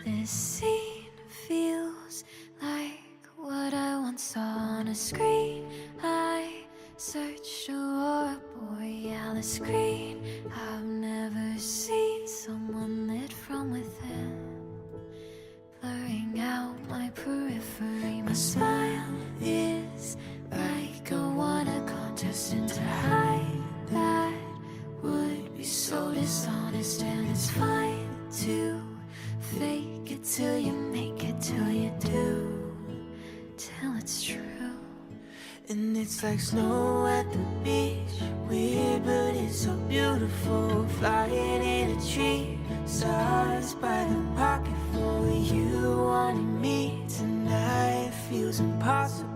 This scene feels like what I once saw on a screen. I searched Aurora Borealis green. I've never seen someone lit from within, blurring out my periphery. My smile is like a water contestant to hide that would be so dishonest. And it's fine to fake it till you make it, till you do, till it's true. And it's like snow at the beach, weird but it's so beautiful. Flying in a tree, stars by the pocketful. You wanted me tonight, feels impossible.